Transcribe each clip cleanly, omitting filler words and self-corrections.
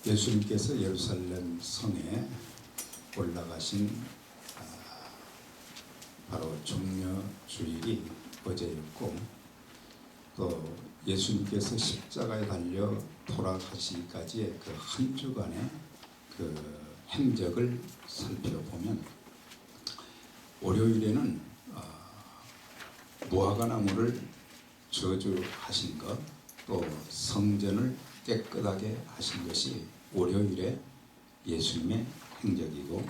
예수님께서 예루살렘 성에 올라가신 바로 종려 주일이 어제였고, 또 예수님께서 십자가에 달려 돌아가시기까지의 그 한 주간의 그 행적을 살펴보면, 월요일에는 무화과나무를 저주하신 것, 또 성전을 깨끗하게 하신 것이 월요일에 예수님의 행적이고,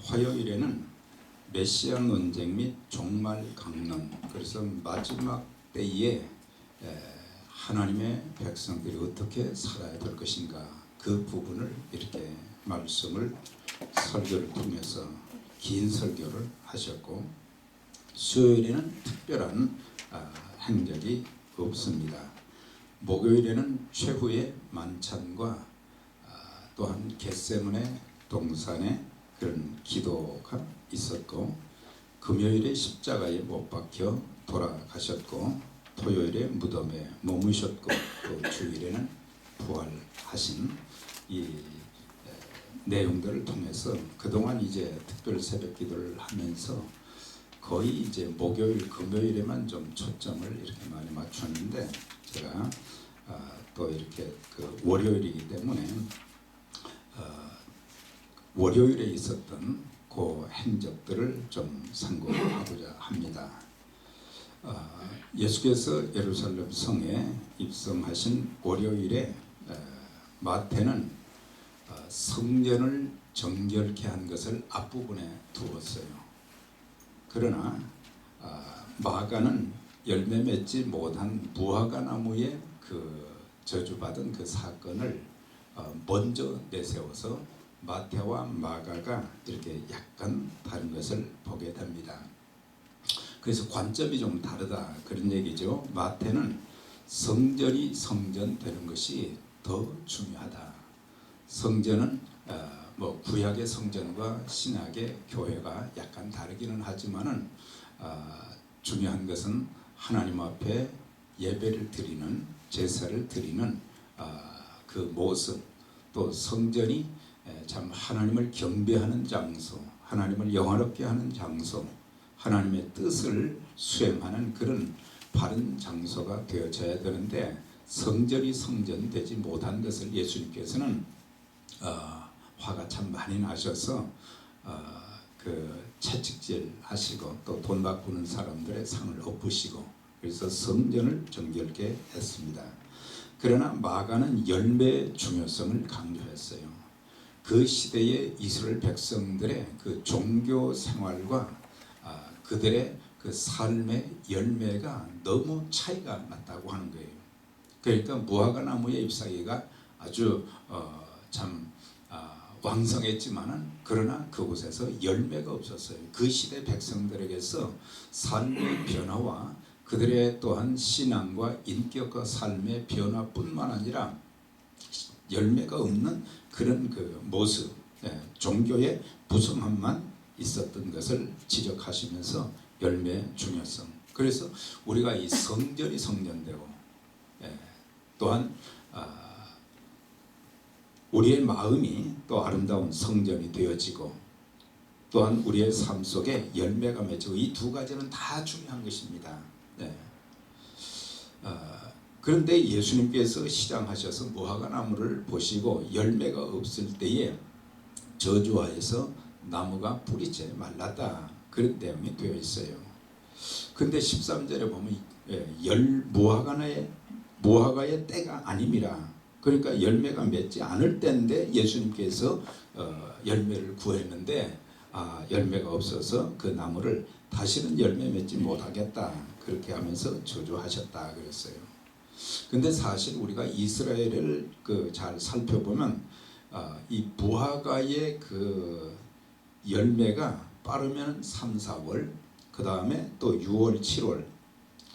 화요일에는 메시아 논쟁 및 종말 강론, 그래서 마지막 때에 하나님의 백성들이 어떻게 살아야 될 것인가, 그 부분을 이렇게 말씀을 설교를 통해서 긴 설교를 하셨고, 수요일에는 특별한 행적이 없습니다. 목요일에는 최후의 만찬과 또한 겟세마네 동산의 그런 기도가 있었고, 금요일에 십자가에 못 박혀 돌아가셨고, 토요일에 무덤에 머무셨고, 또 주일에는 부활하신 이 내용들을 통해서 그동안 이제 특별 새벽 기도를 하면서 거의 이제 목요일, 금요일에만 좀 초점을 이렇게 많이 맞췄는데, 제가 또 이렇게 그 월요일이기 때문에 월요일에 있었던 그 행적들을 좀 상고하고자 합니다. 예수께서 예루살렘 성에 입성하신 월요일에 마태는 성전을 정결케 한 것을 앞부분에 두었어요. 그러나 마가는 열매 맺지 못한 무화과 나무의 그 저주받은 그 사건을 먼저 내세워서 마태와 마가가 이렇게 약간 다른 것을 보게 됩니다. 그래서 관점이 좀 다르다, 그런 얘기죠. 마태는 성전이 성전되는 것이 더 중요하다. 성전은 뭐 구약의 성전과 신약의 교회가 약간 다르기는 하지만은 중요한 것은 하나님 앞에 예배를 드리는, 제사를 드리는 그 모습, 또 성전이 참 하나님을 경배하는 장소, 하나님을 영화롭게 하는 장소, 하나님의 뜻을 수행하는 그런 바른 장소가 되어져야 되는데, 성전이 성전되지 못한 것을 예수님께서는 화가 참 많이 나셔서 그 채찍질 하시고, 또 돈 바꾸는 사람들의 상을 엎으시고, 그래서 성전을 정결케 했습니다. 그러나 마가는 열매의 중요성을 강조했어요. 그 시대의 이스라엘 백성들의 그 종교 생활과 그들의 그 삶의 열매가 너무 차이가 났다고 하는 거예요. 그러니까 무화과 나무의 잎사귀가 아주 참 왕성했지만은, 그러나 그곳에서 열매가 없었어요. 그 시대 백성들에게서 삶의 변화와 그들의 또한 신앙과 인격과 삶의 변화뿐만 아니라 열매가 없는 그런 그 모습, 종교의 부성함만 있었던 것을 지적하시면서 열매의 중요성. 그래서 우리가 이 성전이 성전되고, 또한 우리의 마음이 또 아름다운 성전이 되어지고, 또한 우리의 삶 속에 열매가 맺히고, 이 두 가지는 다 중요한 것입니다. 그런데 예수님께서 시장하셔서 무화과 나무를 보시고 열매가 없을 때에 저주하여서 나무가 뿌리째 말랐다, 그런 내용이 되어 있어요. 그런데 13절에 보면 무화과의 때가 아님이라, 그러니까 열매가 맺지 않을 때인데 예수님께서 열매를 구했는데 열매가 없어서 그 나무를 다시는 열매 맺지 못하겠다, 그렇게 하면서 저주하셨다 그랬어요. 근데 사실 우리가 이스라엘을 잘 살펴보면 이 무화과의 그 열매가 빠르면 3, 4월, 그 다음에 또 6월, 7월,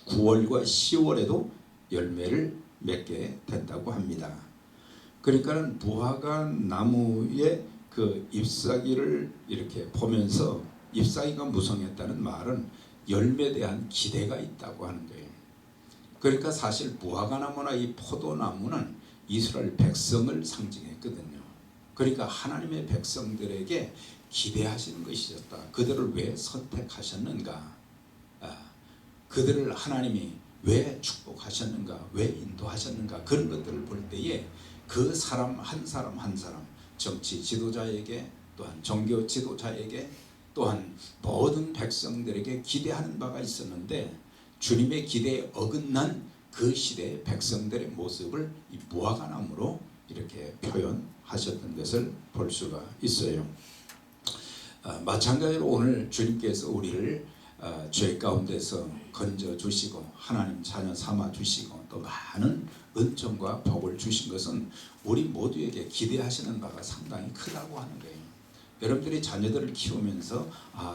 9월과 10월에도 열매를 맺게 된다고 합니다. 그러니까 무화과 나무의 그 잎사귀를 이렇게 보면서, 잎사귀가 무성했다는 말은 열매에 대한 기대가 있다고 하는 거예요. 그러니까 사실 무화과 나무나 이 포도나무는 이스라엘 백성을 상징했거든요. 그러니까 하나님의 백성들에게 기대하시는 것이었다. 그들을 왜 선택하셨는가? 그들을 하나님이 왜 축복하셨는가? 왜 인도하셨는가? 그런 것들을 볼 때에 그 사람 한 사람 한 사람, 정치 지도자에게, 또한 종교 지도자에게, 또한 모든 백성들에게 기대하는 바가 있었는데, 주님의 기대에 어긋난 그 시대의 백성들의 모습을 이 무화과나무로 이렇게 표현하셨던 것을 볼 수가 있어요. 마찬가지로 오늘 주님께서 우리를 죄 가운데서 건져 주시고 하나님 자녀 삼아 주시고 또 많은 은총과 복을 주신 것은 우리 모두에게 기대하시는 바가 상당히 크다고 하는 거예요. 여러분들이 자녀들을 키우면서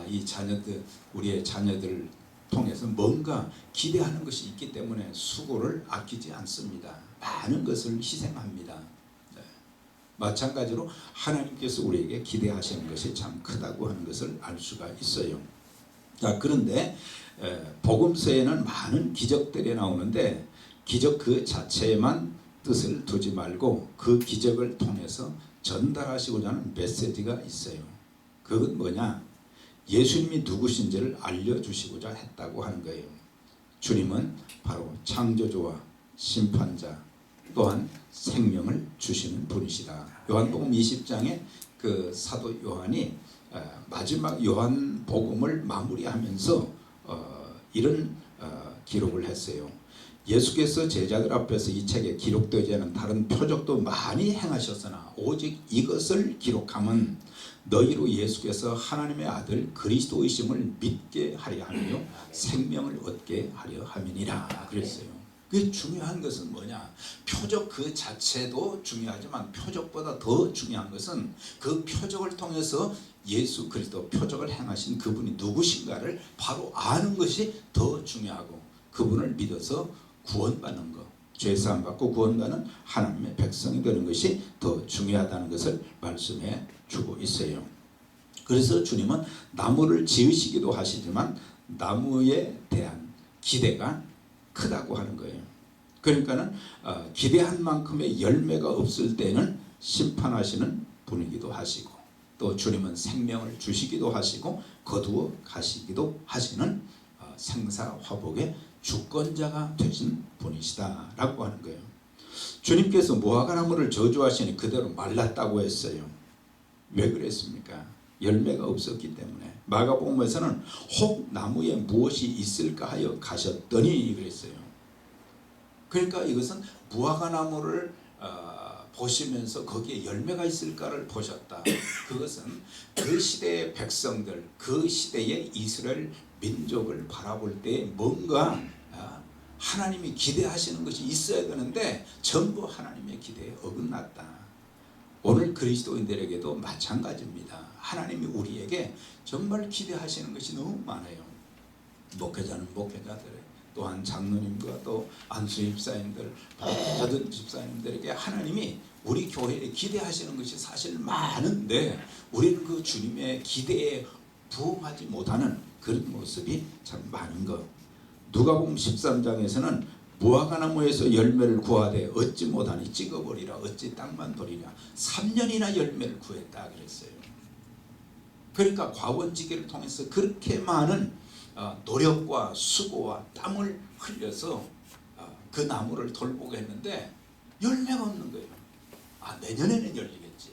이 자녀들, 우리의 자녀들을 통해서 뭔가 기대하는 것이 있기 때문에 수고를 아끼지 않습니다. 많은 것을 희생합니다. 마찬가지로 하나님께서 우리에게 기대하시는 것이 참 크다고 하는 것을 알 수가 있어요. 자, 그런데 복음서에는 많은 기적들이 나오는데 기적 그 자체에만 뜻을 두지 말고 그 기적을 통해서 전달하시고자 하는 메시지가 있어요. 그건 뭐냐? 예수님이 누구신지를 알려주시고자 했다고 하는 거예요. 주님은 바로 창조주와 심판자, 또한 생명을 주시는 분이시다. 요한복음 20장에 그 사도 요한이 마지막 요한복음을 마무리하면서 이런 기록을 했어요. 예수께서 제자들 앞에서 이 책에 기록되지 않은 다른 표적도 많이 행하셨으나 오직 이것을 기록함은 너희로 예수께서 하나님의 아들 그리스도이심을 믿게 하려 하며 생명을 얻게 하려 함이니라 그랬어요. 그 중요한 것은 뭐냐? 표적 그 자체도 중요하지만 표적보다 더 중요한 것은 그 표적을 통해서 예수 그리스도 표적을 행하신 그분이 누구신가를 바로 아는 것이 더 중요하고, 그분을 믿어서 구원받는 것, 죄사함 받고 구원받는 하나님의 백성이 되는 것이 더 중요하다는 것을 말씀해 주고 있어요. 그래서 주님은 나무를 지으시기도 하시지만 나무에 대한 기대가 크다고 하는 거예요. 그러니까는 기대한 만큼의 열매가 없을 때는 심판하시는 분이기도 하시고, 또 주님은 생명을 주시기도 하시고 거두어 가시기도 하시는 생사화복의 주권자가 되신 분이시다라고 하는 거예요. 주님께서 무화과나무를 저주하시니 그대로 말랐다고 했어요. 왜 그랬습니까? 열매가 없었기 때문에. 마가복음에서는 혹 나무에 무엇이 있을까 하여 가셨더니 그랬어요. 그러니까 이것은 무화과나무를 보시면서 거기에 열매가 있을까를 보셨다. 그것은 그 시대의 백성들, 그 시대의 이스라엘 민족을 바라볼 때 뭔가 하나님이 기대하시는 것이 있어야 되는데 전부 하나님의 기대에 어긋났다. 오늘 그리스도인들에게도 마찬가지입니다. 하나님이 우리에게 정말 기대하시는 것이 너무 많아요. 목회자는 목회자들, 또한 장로님과 또 안수 집사님들, 모든 집사님들에게 하나님이 우리 교회에 기대하시는 것이 사실 많은데 우리는 그 주님의 기대에 부응하지 못하는 그런 모습이 참 많은 것. 누가복음 13장에서는 무화과나무에서 열매를 구하되 얻지 못하니 찍어버리라, 어찌 땅만 돌이냐. 3년이나 열매를 구했다 그랬어요. 그러니까 과원지기를 통해서 그렇게 많은 노력과 수고와 땀을 흘려서 그 나무를 돌보게 했는데 열매가 없는 거예요. 내년에는 열리겠지,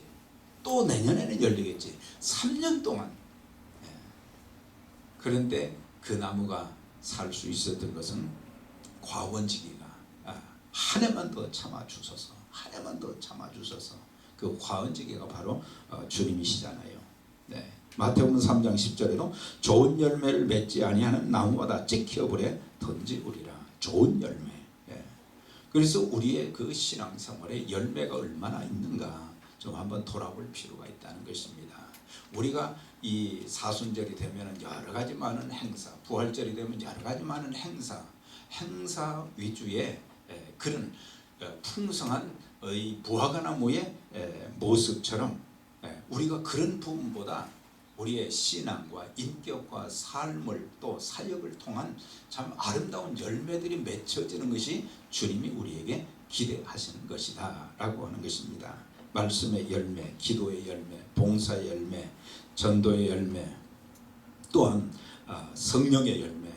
또 내년에는 열리겠지. 3년 동안. 그런데 그 나무가 살 수 있었던 것은 과원지기가 한 해만 더 참아주소서, 한 해만 더 참아주소서. 그 과원지기가 바로 주님이시잖아요. 네. 마태복음 3장 10절에도 좋은 열매를 맺지 아니하는 나무마다 찍혀버려 던지우리라. 좋은 열매. 그래서 우리의 그 신앙생활에 열매가 얼마나 있는가 좀 한번 돌아볼 필요가 있다는 것입니다. 우리가 이 사순절이 되면 여러 가지 많은 행사, 부활절이 되면 여러 가지 많은 행사 위주의 그런 풍성한 이 무화과나무의 모습처럼 우리가 그런 부분보다 우리의 신앙과 인격과 삶을 또 사역을 통한 참 아름다운 열매들이 맺혀지는 것이 주님이 우리에게 기대하시는 것이다 라고 하는 것입니다. 말씀의 열매, 기도의 열매, 봉사의 열매, 전도의 열매, 또한 성령의 열매.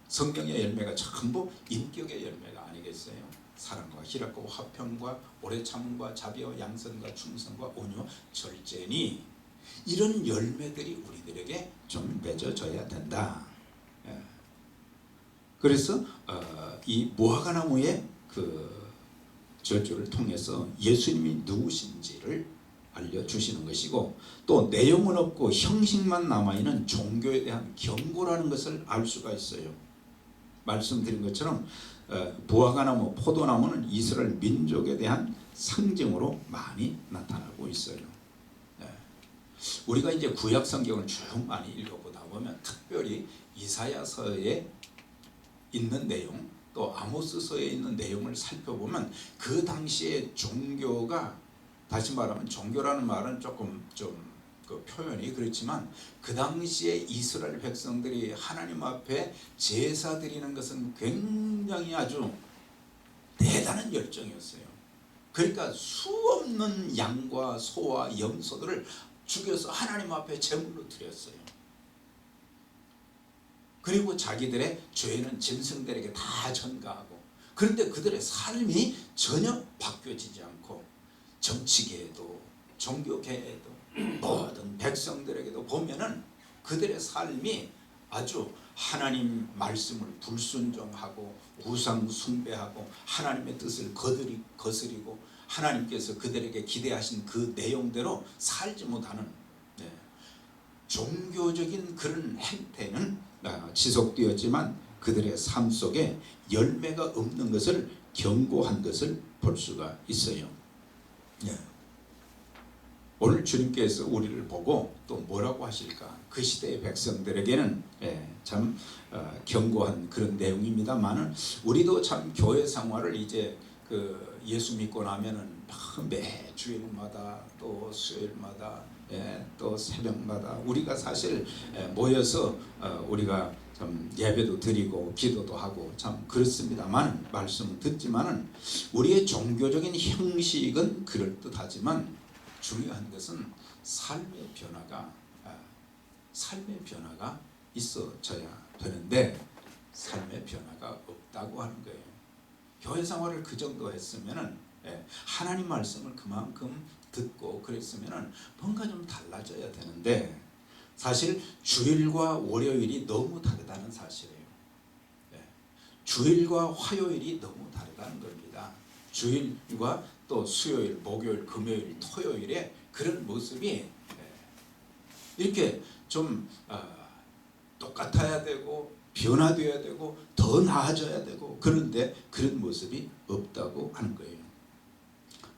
성령의 열매가 전부 인격의 열매가 아니겠어요? 사랑과 희락과 화평과 오래 참음과 자비와 양선과 충성과 온유 절제니, 이런 열매들이 우리들에게 좀 맺어져야 된다. 그래서 이 무화과나무의 그 저주를 통해서 예수님이 누구신지를 알려주시는 것이고, 또 내용은 없고 형식만 남아있는 종교에 대한 경고라는 것을 알 수가 있어요. 말씀드린 것처럼 무화과나무, 포도나무는 이스라엘 민족에 대한 상징으로 많이 나타나고 있어요. 우리가 이제 구약 성경을 쭉 많이 읽어보다 보면, 특별히 이사야서에 있는 내용, 또 아모스서에 있는 내용을 살펴보면, 그 당시의 종교가, 다시 말하면 종교라는 말은 조금 그 표현이 그렇지만, 그 당시에 이스라엘 백성들이 하나님 앞에 제사 드리는 것은 굉장히 아주 대단한 열정이었어요. 그러니까 수없는 양과 소와 염소들을 죽여서 하나님 앞에 제물로 드렸어요. 그리고 자기들의 죄는 짐승들에게 다 전가하고, 그런데 그들의 삶이 전혀 바뀌어지지 않고, 정치계에도 종교계에도 모든 백성들에게도 보면은 그들의 삶이 아주 하나님 말씀을 불순종하고 우상 숭배하고 하나님의 뜻을 거스리고 하나님께서 그들에게 기대하신 그 내용대로 살지 못하는 종교적인 그런 행태는 지속되었지만, 그들의 삶 속에 열매가 없는 것을 경고한 것을 볼 수가 있어요. 오늘 주님께서 우리를 보고 또 뭐라고 하실까? 그 시대의 백성들에게는 참 경고한 그런 내용입니다만은, 우리도 참 교회 생활을 이제 그 예수 믿고 나면은 매 주일마다 또 수요일마다 또 새벽마다 우리가 사실 모여서 우리가 참 예배도 드리고 기도도 하고 참 그렇습니다만, 말씀을 듣지만은 우리의 종교적인 형식은 그럴듯하지만, 중요한 것은 삶의 변화가 있어져야 되는데, 삶의 변화가 없다고 하는 거예요. 교회 생활을 그 정도 했으면은, 하나님 말씀을 그만큼 듣고 그랬으면은 뭔가 좀 달라져야 되는데, 사실 주일과 월요일이 너무 다르다는 사실이에요. 주일과 화요일이 너무 다르다는 겁니다. 주일과 또 수요일, 목요일, 금요일, 토요일에 그런 모습이 이렇게 좀 똑같아야 되고 변화되어야 되고 더 나아져야 되고, 그런데 그런 모습이 없다고 하는 거예요.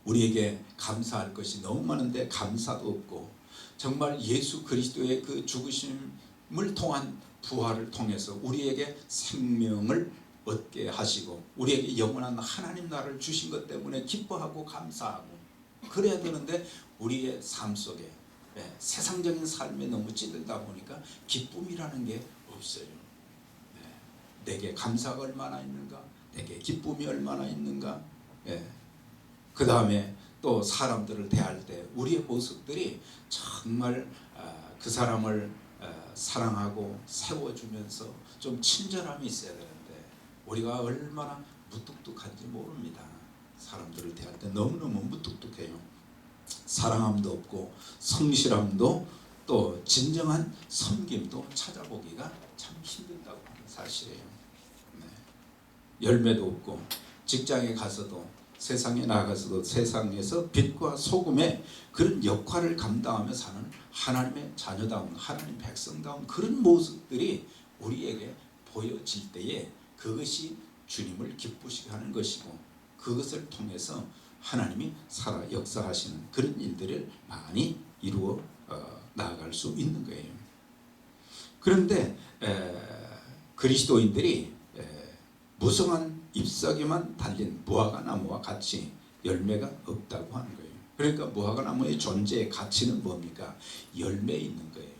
우리에게 감사할 것이 너무 많은데 감사도 없고, 정말 예수 그리스도의 그 죽으심을 통한 부활을 통해서 우리에게 생명을 얻게 하시고 우리에게 영원한 하나님 나라를 주신 것 때문에 기뻐하고 감사하고 그래야 되는데, 우리의 삶 속에 세상적인 삶에 너무 찌들다 보니까 기쁨이라는 게 없어요. 내게 감사가 얼마나 있는가, 내게 기쁨이 얼마나 있는가. 그 다음에 또 사람들을 대할 때 우리의 모습들이 정말 그 사람을 사랑하고 세워주면서 좀 친절함이 있어야 되는데, 우리가 얼마나 무뚝뚝한지 모릅니다. 사람들을 대할 때 너무너무 무뚝뚝해요. 사랑함도 없고 성실함도 또 진정한 섬김도 찾아보기가 참 힘들다고 하는 사실이에요. 열매도 없고, 직장에 가서도 세상에 나가서도 세상에서 빛과 소금의 그런 역할을 감당하며 사는 하나님의 자녀다운, 하나님 백성다운 그런 모습들이 우리에게 보여질 때에 그것이 주님을 기쁘시게 하는 것이고, 그것을 통해서 하나님이 살아 역사하시는 그런 일들을 많이 이루어 나아갈 수 있는 거예요. 그런데 그리스도인들이 무성한 잎사귀만 달린 무화과나무와 같이 열매가 없다고 하는 거예요. 그러니까 무화과나무의 존재의 가치는 뭡니까? 열매에 있는 거예요.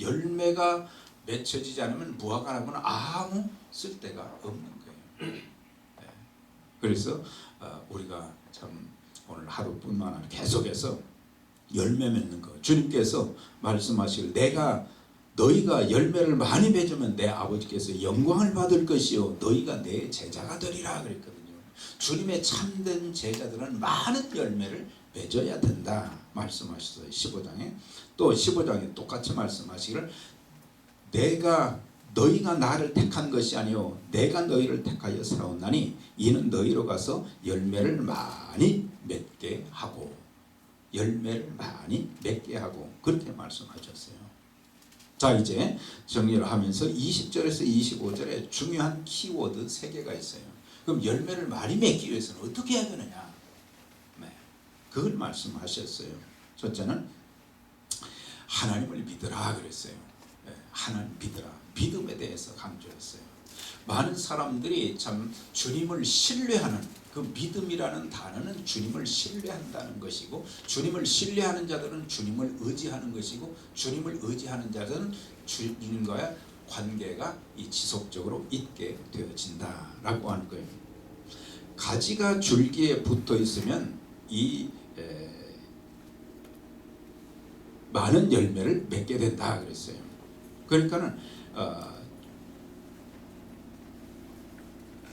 열매가 맺혀지지 않으면 무화과나무는 아무 쓸데가 없는 거예요. 그래서 우리가 참 오늘 하루뿐만 아니라 계속해서 열매 맺는 거, 주님께서 말씀하시길 내가 너희가 열매를 많이 맺으면 내 아버지께서 영광을 받을 것이요 너희가 내 제자가 되리라 그랬거든요. 주님의 참된 제자들은 많은 열매를 맺어야 된다 말씀하셨어요. 15장에 또 15장에 똑같이 말씀하시기를 너희가 나를 택한 것이 아니요 내가 너희를 택하여 세웠나니 이는 너희로 가서 열매를 많이 맺게 하고 열매를 많이 맺게 하고 그렇게 말씀하셨어요. 자, 이제 정리를 하면서 20절에서 25절에 중요한 키워드 3개가 있어요. 그럼 열매를 많이 맺기 위해서는 어떻게 해야 되느냐? 네, 그걸 말씀하셨어요. 첫째는 하나님을 믿으라 그랬어요. 네, 하나님 믿으라. 믿음에 대해서 강조했어요. 많은 사람들이 참 주님을 신뢰하는 그 믿음이라는 단어는 주님을 신뢰한다는 것이고 주님을 신뢰하는 자들은 주님을 의지하는 것이고 주님을 의지하는 자들은 주님과의 관계가 지속적으로 있게 되어진다라고 하는 거예요. 가지가 줄기에 붙어 있으면 많은 열매를 맺게 된다 그랬어요. 그러니까는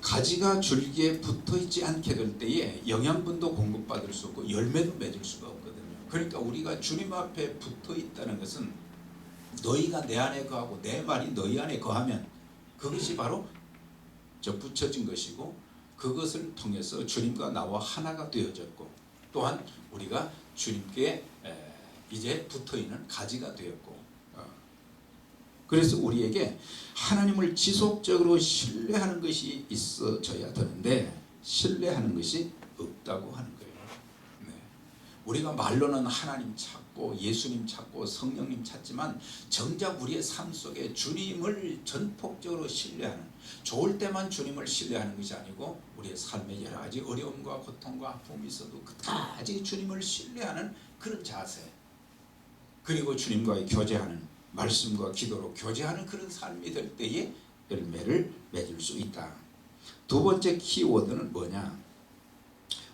가지가 줄기에 붙어있지 않게 될 때에 영양분도 공급받을 수 없고 열매도 맺을 수가 없거든요. 그러니까 우리가 주님 앞에 붙어있다는 것은 너희가 내 안에 거하고 내 말이 너희 안에 거하면 그것이 바로 붙여진 것이고 그것을 통해서 주님과 나와 하나가 되어졌고 또한 우리가 주님께 이제 붙어있는 가지가 되었고 그래서 우리에게 하나님을 지속적으로 신뢰하는 것이 있어져야 되는데 신뢰하는 것이 없다고 하는 거예요. 네. 우리가 말로는 하나님 찾고 예수님 찾고 성령님 찾지만 정작 우리의 삶 속에 주님을 전폭적으로 신뢰하는 좋을 때만 주님을 신뢰하는 것이 아니고 우리의 삶에 여러 가지 어려움과 고통과 아픔이 있어도 끝까지 주님을 신뢰하는 그런 자세 그리고 주님과의 교제하는 말씀과 기도로 교제하는 그런 삶이 될 때에 열매를 맺을 수 있다. 두 번째 키워드는 뭐냐?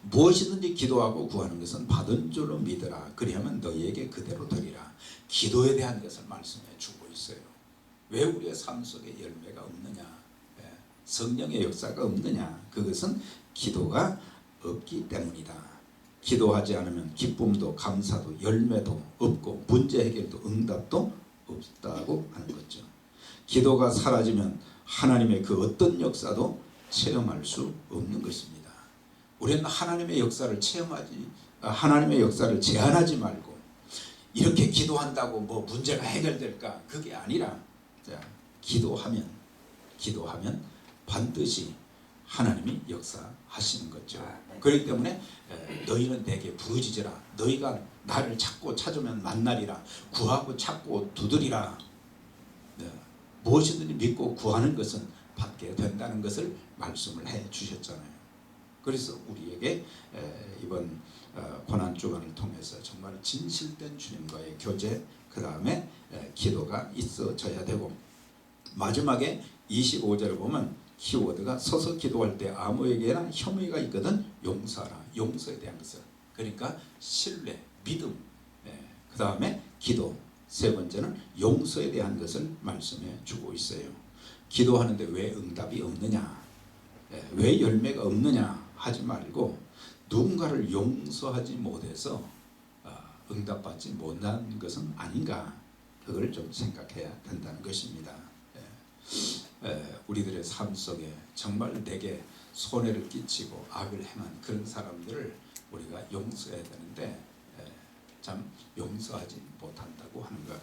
무엇이든지 기도하고 구하는 것은 받은 줄로 믿으라. 그리하면 너희에게 그대로 되리라. 기도에 대한 것을 말씀해 주고 있어요. 왜 우리의 삶 속에 열매가 없느냐? 성령의 역사가 없느냐? 그것은 기도가 없기 때문이다. 기도하지 않으면 기쁨도 감사도 열매도 없고 문제 해결도 응답도 없다고 하는 거죠. 기도가 사라지면 하나님의 그 어떤 역사도 체험할 수 없는 것입니다. 우리는 하나님의 역사를 하나님의 역사를 제한하지 말고 이렇게 기도한다고 뭐 문제가 해결될까? 그게 아니라 기도하면 반드시 하나님이 역사하시는 거죠. 그렇기 때문에 너희는 내게 부르짖으라. 너희가 나를 찾고 찾으면 만나리라. 구하고 찾고 두드리라. 무엇이든지 믿고 구하는 것은 받게 된다는 것을 말씀을 해 주셨잖아요. 그래서 우리에게 이번 고난주간을 통해서 정말 진실된 주님과의 교제 그 다음에 기도가 있어져야 되고 마지막에 25절을 보면 키워드가 서서 기도할 때 아무에게나 혐의가 있거든 용서하라. 용서에 대한 것을 그러니까 신뢰, 믿음 그 다음에 기도 세 번째는 용서에 대한 것을 말씀해 주고 있어요. 기도하는데 왜 응답이 없느냐 왜 열매가 없느냐 하지 말고 누군가를 용서하지 못해서 응답받지 못한 것은 아닌가 그걸 좀 생각해야 된다는 것입니다. 우리들의 삶 속에 정말 내게 손해를 끼치고 악을 행한 그런 사람들을 우리가 용서해야 되는데 참 용서하지 못한다고 하는 것.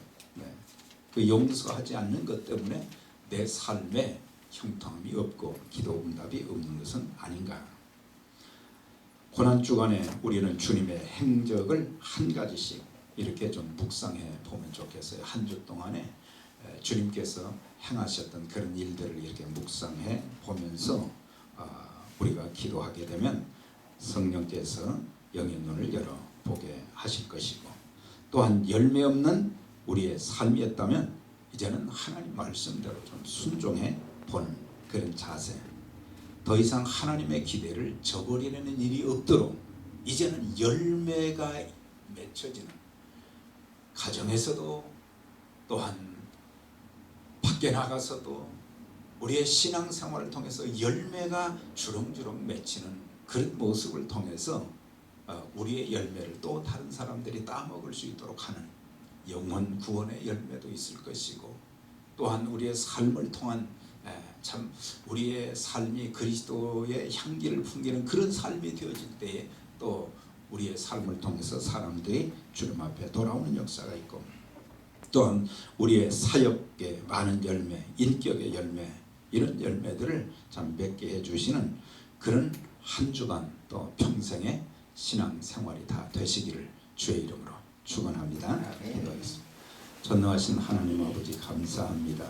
그 용서하지 않는 것 때문에 내 삶에 형통함이 없고 기도 응답이 없는 것은 아닌가. 고난주간에 우리는 주님의 행적을 한 가지씩 이렇게 좀 묵상해 보면 좋겠어요. 한 주 동안에 주님께서 행하셨던 그런 일들을 이렇게 묵상해 보면서 우리가 기도하게 되면 성령께서 영의 눈을 열어 보게 하실 것이고 또한 열매 없는 우리의 삶이었다면 이제는 하나님 말씀대로 좀 순종해 보는 그런 자세 더 이상 하나님의 기대를 저버리는 일이 없도록 이제는 열매가 맺혀지는, 가정에서도 또한 밖에 나가서도 우리의 신앙생활을 통해서 열매가 주렁주렁 맺히는 그런 모습을 통해서 우리의 열매를 또 다른 사람들이 따먹을 수 있도록 하는 영혼 구원의 열매도 있을 것이고, 또한 우리의 삶을 통한 참 우리의 삶이 그리스도의 향기를 풍기는 그런 삶이 되어질 때에 또 우리의 삶을 통해서 사람들이 주님 앞에 돌아오는 역사가 있고, 또한 우리의 사역의 많은 열매, 인격의 열매, 이런 열매들을 참 맺게 해주시는 그런 한 주간 또 평생의 신앙생활이 다 되시기를 주의 이름으로 축원합니다. 기도하겠습니다. 전능하신 하나님 아버지 감사합니다.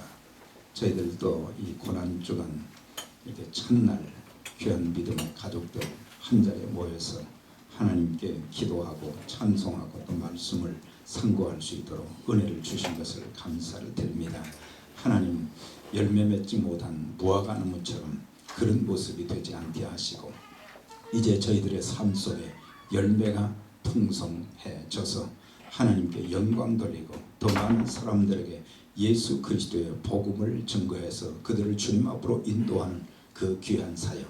저희들도 이 고난주간 이렇게 첫날 귀한 믿음의 가족들 한자리에 모여서 하나님께 기도하고 찬송하고 또 말씀을 상고할 수 있도록 은혜를 주신 것을 감사를 드립니다. 하나님, 열매 맺지 못한 무화과 나무처럼 그런 모습이 되지 않게 하시고 이제 저희들의 삶 속에 열매가 풍성해져서 하나님께 영광 돌리고 더 많은 사람들에게 예수 그리스도의 복음을 증거해서 그들을 주님 앞으로 인도하는 그 귀한 사역,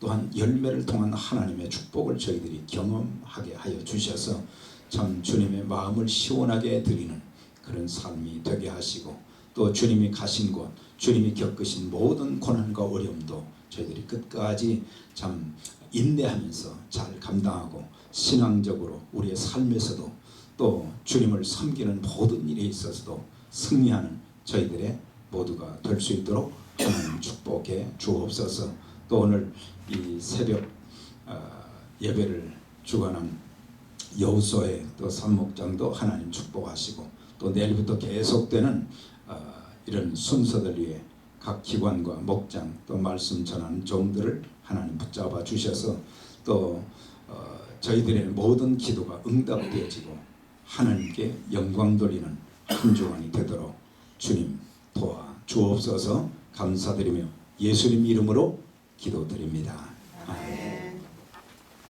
또한 열매를 통한 하나님의 축복을 저희들이 경험하게 하여 주셔서 참 주님의 마음을 시원하게 드리는 그런 삶이 되게 하시고, 또 주님이 가신 곳, 주님이 겪으신 모든 고난과 어려움도 저희들이 끝까지 참 인내하면서 잘 감당하고 신앙적으로 우리의 삶에서도 또 주님을 섬기는 모든 일에 있어서도 승리하는 저희들의 모두가 될 수 있도록 하나님 축복해 주옵소서. 또 오늘 이 새벽 예배를 주관한 여호수아의 또 산목장도 하나님 축복하시고, 또 내일부터 계속되는 이런 순서들 위해 각 기관과 목장 또 말씀 전하는 종들을 하나님 붙잡아 주셔서 또 저희들의 모든 기도가 응답되어지고 하나님께 영광 돌리는 한 주간이 되도록 주님 도와 주옵소서. 감사드리며 예수님 이름으로 기도드립니다. 아멘.